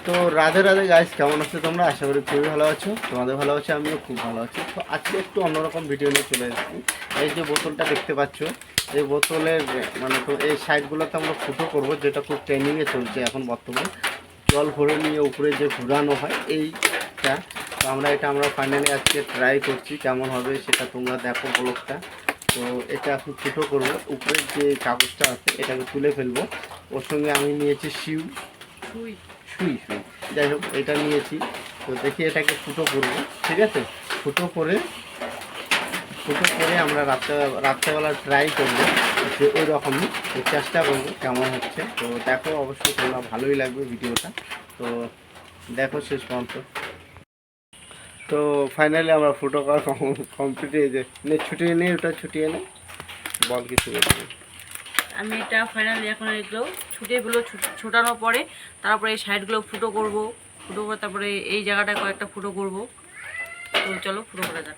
তো রাধে রাধে গাইস, কেমন আছো তোমরা? আশা করি খুবই ভালো আছো। তোমাদের ভালো আছে, আমিও খুব ভালো আছি। তো আজকে একটু অন্যরকম ভিডিও নিয়ে চলে এসেছি। এই যে বোতলটা দেখতে পাচ্ছ, এই বোতলের মানে তো এই সাইডগুলোতে আমরা ফুটো করব, যেটা খুব ট্রেন্ডিংয়ে চলছে এখন বর্তমানে। জল ভরে নিয়ে উপরে যে ঘুরানো হয় এইটা, তো আমরা ফাইনালি আজকে ট্রাই করছি কেমন হবে সেটা তোমরা দেখো ব্লগটা। তো এটা এখন ফুটো করবো, উপরের যে কাগজটা আছে এটাকে তুলে ফেলবো। ওর সঙ্গে আমি নিয়েছি সুই সুই যাই হোক এটা নিয়েছি। তো দেখি এটাকে ফুটো করবো, ঠিক আছে? ফুটো করে আমরা রাত্রেবেলা ট্রাই করবো যে ওই রকমই চেষ্টা করবো কেমন হচ্ছে। তো দেখো, অবশ্যই তোমরা ভালোই লাগবে ভিডিওটা, তো দেখো শেষ পর্যন্ত। তো ফাইনালি আমরা ফুটো করা কমপ্লিট হয়ে যায়। ছুটিয়ে নেই, ওটা ছুটিয়ে নেই, বল কিছু বলবি। আমি এটা ফাইনালি এখন এগুলো ছোটানোর পরে তারপরে এই সাইডগুলো ফুটো করে তারপরে এই জায়গাটা কয়েকটা ফুটো করব। তো চলো ফুটো করা যাক।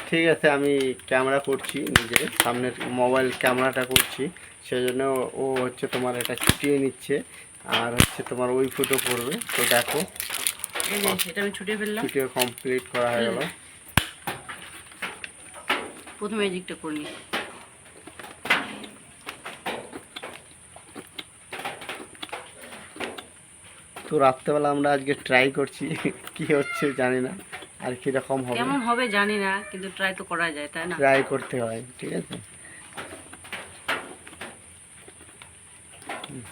ঠিক আছে, আমি ক্যামেরা করছি, নিজের সামনের মোবাইল ক্যামেরাটা করছি, সেই জন্য ও হচ্ছে তোমার এটা ছুটিয়ে নিচ্ছে, আর হচ্ছে তোমার ওই ফুটো করবে। তো দেখো এই যে এটা আমি ছুটিয়ে ফেললাম, ছুটিয়ে কমপ্লিট করা হয়ে গেল। প্রথমে এই দিকটা করে নিই। তো রাত্রেবেলা আমরা আজকে ট্রাই করছি, কি হচ্ছে জানি না, আর কীরকম হবে কেমন হবে জানি না, কিন্তু ট্রাই তো করা যায়, তাই না? ট্রাই করতে হয়, ঠিক আছে?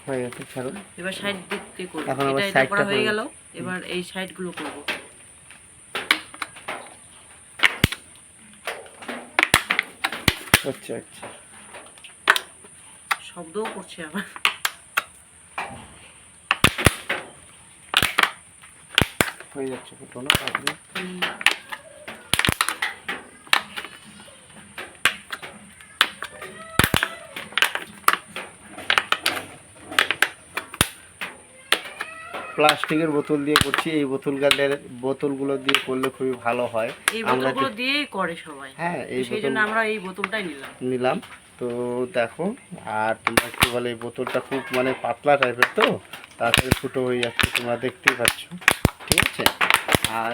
হয়ে গেছে, ছাড়ো। এবার সাইড দিক দিয়ে করব। এখন আবার এটা সাইডটা করা হয়ে করব। গেল, এবার এই সাইডগুলো করব। আচ্ছা আচ্ছা, শব্দও করছে আবার। হয়ে যাচ্ছে ফুটো না? প্লাস্টিকের বোতল দিয়ে করছি, এই বোতলগুলো দিয়ে করলে খুবই ভালো হয়। এই বোতলগুলো দিয়েই করে সবাই, হ্যাঁ, এই সেই জন্য আমরা এই বোতলটাই নিলাম। তো দেখো, আর তোমরা কি বলে, এই বোতলটা খুব মানে পাতলা টাইপের, তো তাড়াতাড়ি ফুটো হয়ে যাচ্ছে, তোমরা দেখতেই পাচ্ছ, ঠিক আছে? আর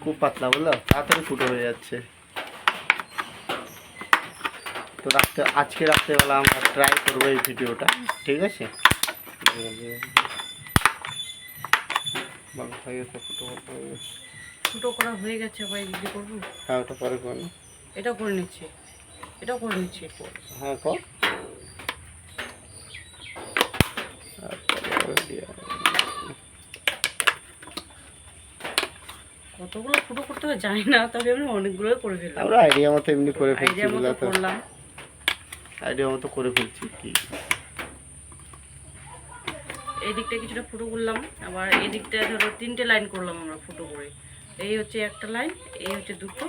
খুব পাতলা, বললো, তাড়াতাড়ি ফুটো হয়ে যাচ্ছে। তো আজকে রাত্রেবেলা আমরা ট্রাই করবো এই ভিডিওটা, ঠিক আছে? ফুটো করা হয়ে গেছে, আবার দিদি করবো। হ্যাঁ, ওটা পরে করো। এটাও করে নিচ্ছি। হ্যাঁ, কর। কতগুলো ফুটো করতে হবে জানি না, তবে আমি অনেকগুলোই করে ফেললাম। আমরা আইডিয়া মতো এমনি করে ফেলছি, আইডিয়া মতো করলাম। আইডিয়া মতো করে ফেলছি কি। এই দিকটা কিছুটা ফুটো করলাম, আবার এই দিকটা ধরো 3টে লাইন করলাম আমরা ফুটো করে। এই হচ্ছে একটা লাইন, এই হচ্ছে দুটো,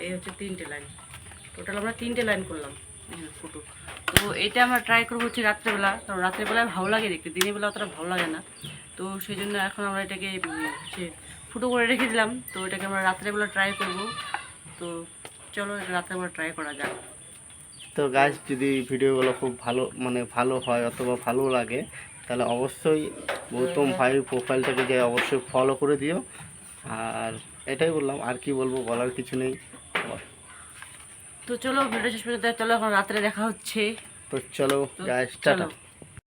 এই হচ্ছে 3টে লাইন। টোটাল আমরা 3টে লাইন করলাম ফুটো। তো এটা আমরা ট্রাই করবো হচ্ছে রাত্রেবেলা, কারণ রাত্রেবেলায় ভালো লাগে দেখতে, দিনের বেলা অতটা ভালো লাগে না। তো সেই জন্য এখন আমরা এটাকে ফুটো করে রেখে দিলাম। তো এটাকে আমরা রাত্রেবেলা ট্রাই করব। তো চলো এটা রাত্রেবেলা ট্রাই করা যাক। তো গাইস, যদি ভিডিওগুলো খুব ভালো হয় অথবা ভালো লাগে, তাহলে অবশ্যই গৌতম ভাই প্রোফাইলটাকে যে অবশ্যই ফলো করে দিও। আর এটাই বললাম, আর কি বলবো, বলার কিছু নেই। তো চলো ভিডিও শেষ পর্যন্ত, চলো এখন রাত্রে দেখা হচ্ছে। তো চলো গাইস, টাটা।